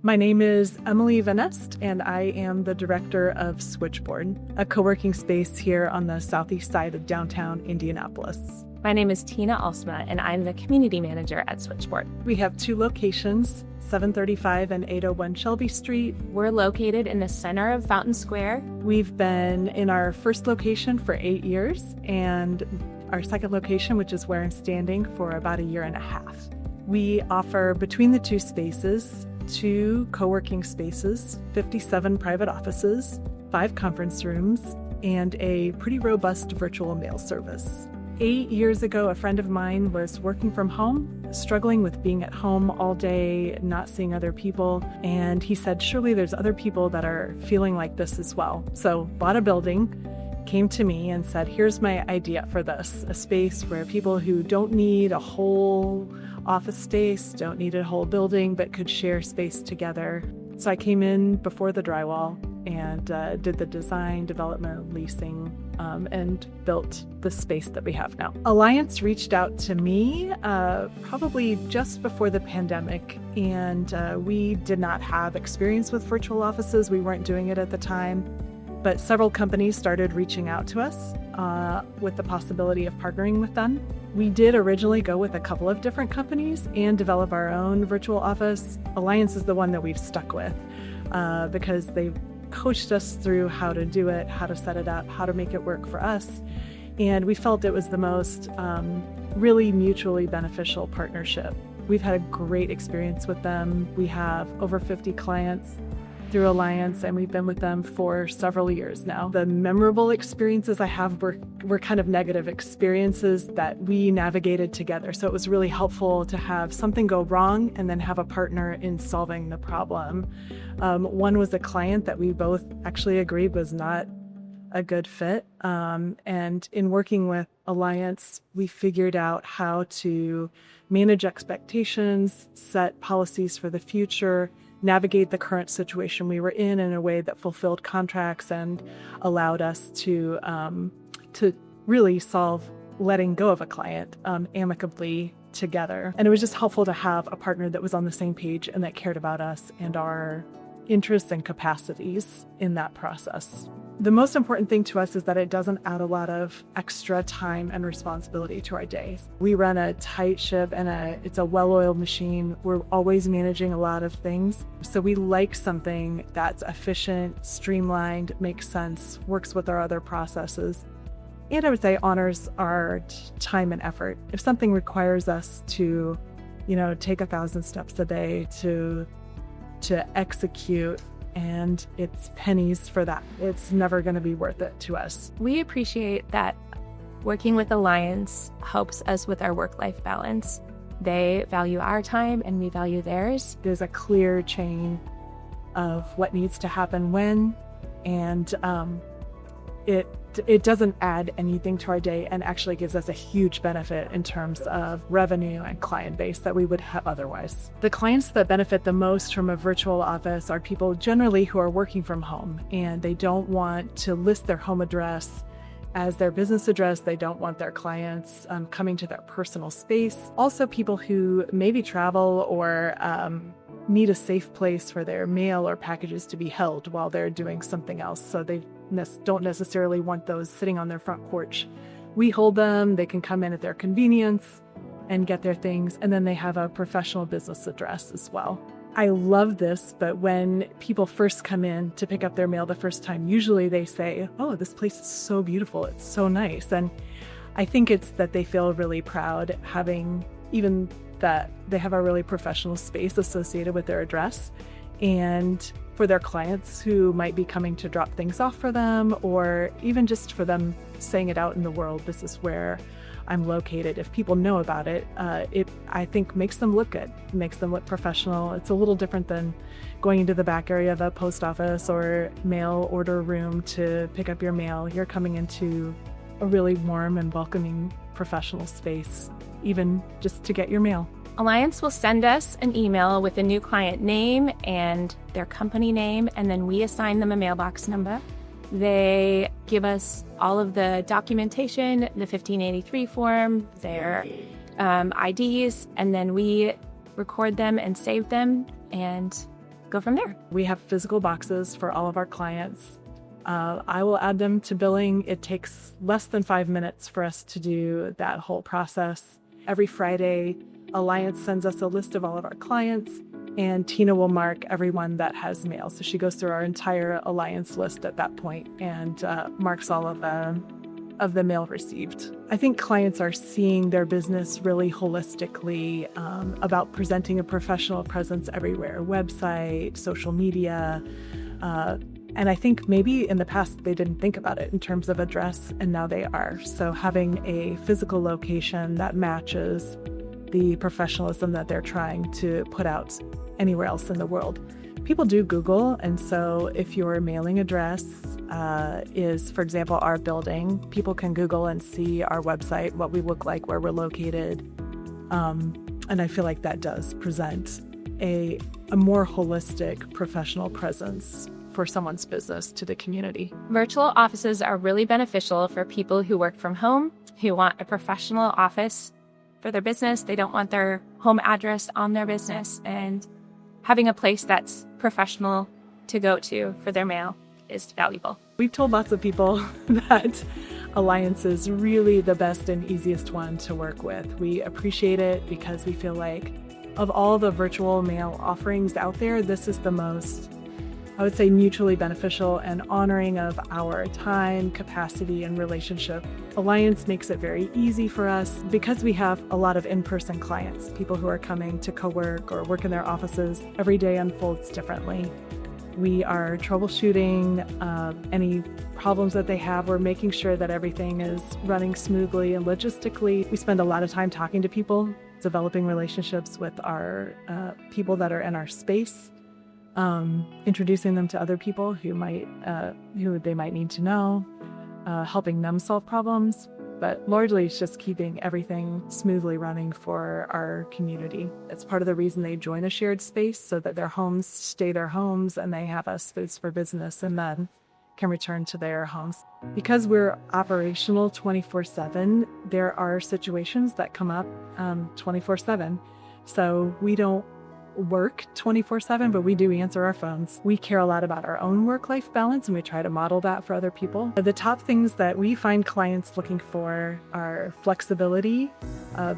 My name is Emily Vanest, and I am the director of Switchboard, a co-working space here on the southeast side of downtown Indianapolis. My name is Tina Alsma, and I'm the community manager at Switchboard. We have two locations, 735 and 801 Shelby Street. We're located in the center of Fountain Square. We've been in our first location for 8 years, and our second location, which is where I'm standing, for about 1.5 years. We offer, between the two spaces, 2 co-working spaces, 57 private offices, 5 conference rooms, and a pretty robust virtual mail service. 8 years ago, a friend of mine was working from home, struggling with being at home all day, not seeing other people, and he said, surely there's other people that are feeling like this as well. So bought a building, came to me and said, here's my idea for this, a space where people who don't need a whole office space, don't need a whole building, but could share space together. So I came in before the drywall and did the design, development, leasing, and built the space that we have now. Alliance reached out to me probably just before the pandemic, and we did not have experience with virtual offices. We weren't doing it at the time, but several companies started reaching out to us with the possibility of partnering with them. We did originally go with a couple of different companies and develop our own virtual office. Alliance is the one that we've stuck with because they coached us through how to do it, how to set it up, how to make it work for us. And we felt it was the most really mutually beneficial partnership. We've had a great experience with them. We have over 50 clients through Alliance, and we've been with them for several years now. The memorable experiences I have were kind of negative experiences that we navigated together. So it was really helpful to have something go wrong and then have a partner in solving the problem. One was a client that we both actually agreed was not a good fit. And in working with Alliance, we figured out how to manage expectations, set policies for the future, navigate the current situation we were in a way that fulfilled contracts and allowed us to really solve letting go of a client amicably together. And it was just helpful to have a partner that was on the same page and that cared about us and our interests and capacities in that process. The most important thing to us is that it doesn't add a lot of extra time and responsibility to our days. We run a tight ship and it's a well-oiled machine. We're always managing a lot of things. So we like something that's efficient, streamlined, makes sense, works with our other processes. And I would say honors our time and effort. If something requires us to, take 1,000 steps a day to execute, and it's pennies for that, it's never going to be worth it to us. We appreciate that working with Alliance helps us with our work-life balance. They value our time and we value theirs. There's a clear chain of what needs to happen when, and it doesn't add anything to our day and actually gives us a huge benefit in terms of revenue and client base that we would have otherwise. The clients that benefit the most from a virtual office are people generally who are working from home and they don't want to list their home address as their business address. They don't want their clients coming to their personal space. Also, people who maybe travel or need a safe place for their mail or packages to be held while they're doing something else. So they don't necessarily want those sitting on their front porch. We hold them, they can come in at their convenience and get their things, and then they have a professional business address as well. I love this, but when people first come in to pick up their mail the first time, usually they say, oh, this place is so beautiful, it's so nice. And I think it's that they feel really proud having even that they have a really professional space associated with their address. And for their clients who might be coming to drop things off for them, or even just for them saying it out in the world, this is where I'm located. If people know about it, I think makes them look good, makes them look professional. It's a little different than going into the back area of a post office or mail order room to pick up your mail. You're coming into a really warm and welcoming professional space, even just to get your mail. Alliance will send us an email with a new client name and their company name, and then we assign them a mailbox number. They give us all of the documentation, the 1583 form, their IDs, and then we record them and save them, and go from there. We have physical boxes for all of our clients. I will add them to billing. It takes less than 5 minutes for us to do that whole process. Every Friday, Alliance sends us a list of all of our clients, and Tina will mark everyone that has mail. So she goes through our entire Alliance list at that point and marks all of the mail received. I think clients are seeing their business really holistically about presenting a professional presence everywhere, website, social media, and I think maybe in the past they didn't think about it in terms of address, and now they are. So having a physical location that matches the professionalism that they're trying to put out anywhere else in the world. People do Google, and so if your mailing address is, for example, our building, people can Google and see our website, what we look like, where we're located. And I feel like that does present a more holistic professional presence for someone's business to the community. Virtual offices are really beneficial for people who work from home, who want a professional office for their business. They don't want their home address on their business, and having a place that's professional to go to for their mail is valuable. We've told lots of people that Alliance is really the best and easiest one to work with. We appreciate it because we feel like of all the virtual mail offerings out there, this is the most, I would say, mutually beneficial and honoring of our time, capacity, and relationship. Alliance makes it very easy for us because we have a lot of in-person clients, people who are coming to co-work or work in their offices. Every day unfolds differently. We are troubleshooting any problems that they have. We're making sure that everything is running smoothly, and logistically, we spend a lot of time talking to people, developing relationships with our people that are in our space. Introducing them to other people who they might need to know, helping them solve problems, but largely it's just keeping everything smoothly running for our community. It's part of the reason they join a shared space, so that their homes stay their homes and they have a space for business and then can return to their homes. Because we're operational 24/7, there are situations that come up 24/7. So we don't work 24/7, but we do answer our phones. We care a lot about our own work-life balance, and we try to model that for other people. The top things that we find clients looking for are flexibility,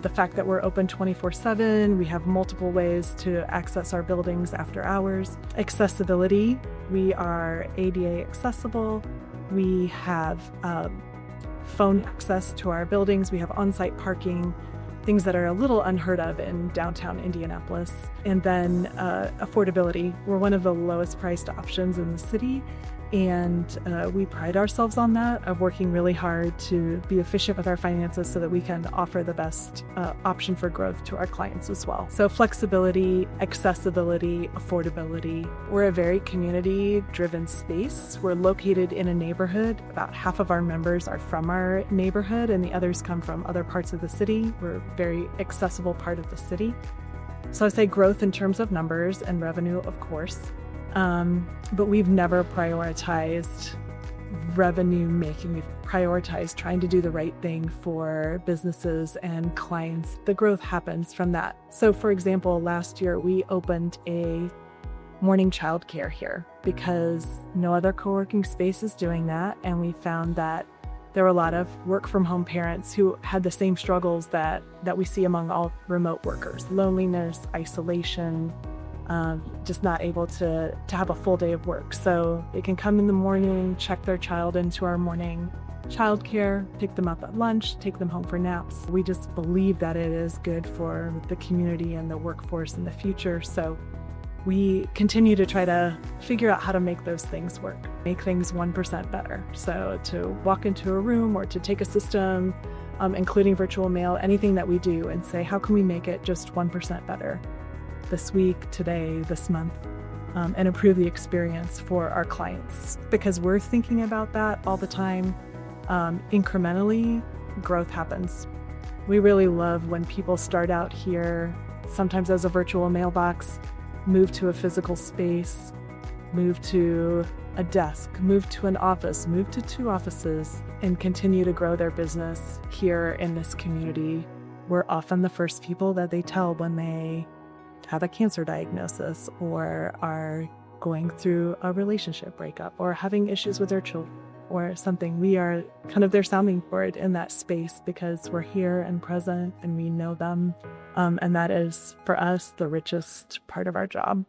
the fact that we're open 24/7, we have multiple ways to access our buildings after hours. Accessibility, we are ADA accessible, we have phone access to our buildings, we have on-site parking, things that are a little unheard of in downtown Indianapolis. And then affordability. We're one of the lowest priced options in the city, and we pride ourselves on that, of working really hard to be efficient with our finances so that we can offer the best option for growth to our clients as well. So flexibility, accessibility, affordability. We're a very community-driven space. We're located in a neighborhood. About half of our members are from our neighborhood, and the others come from other parts of the city. We're a very accessible part of the city. So I say growth in terms of numbers and revenue, of course. But we've never prioritized revenue making. We've prioritized trying to do the right thing for businesses and clients. The growth happens from that. So for example, last year we opened a morning childcare here because no other co-working space is doing that. And we found that there were a lot of work from home parents who had the same struggles that we see among all remote workers: loneliness, isolation, just not able to have a full day of work. So they can come in the morning, check their child into our morning childcare, pick them up at lunch, take them home for naps. We just believe that it is good for the community and the workforce in the future. So we continue to try to figure out how to make those things work, make things 1% better. So to walk into a room or to take a system, including virtual mail, anything that we do, and say, how can we make it just 1% better this week, today, this month, and improve the experience for our clients? Because we're thinking about that all the time. Incrementally, growth happens. We really love when people start out here, sometimes as a virtual mailbox, move to a physical space, move to a desk, move to an office, move to 2 offices, and continue to grow their business here in this community. We're often the first people that they tell when they have a cancer diagnosis or are going through a relationship breakup or having issues with their children or something. We are kind of their sounding board in that space because we're here and present and we know them. And that is, for us, the richest part of our job.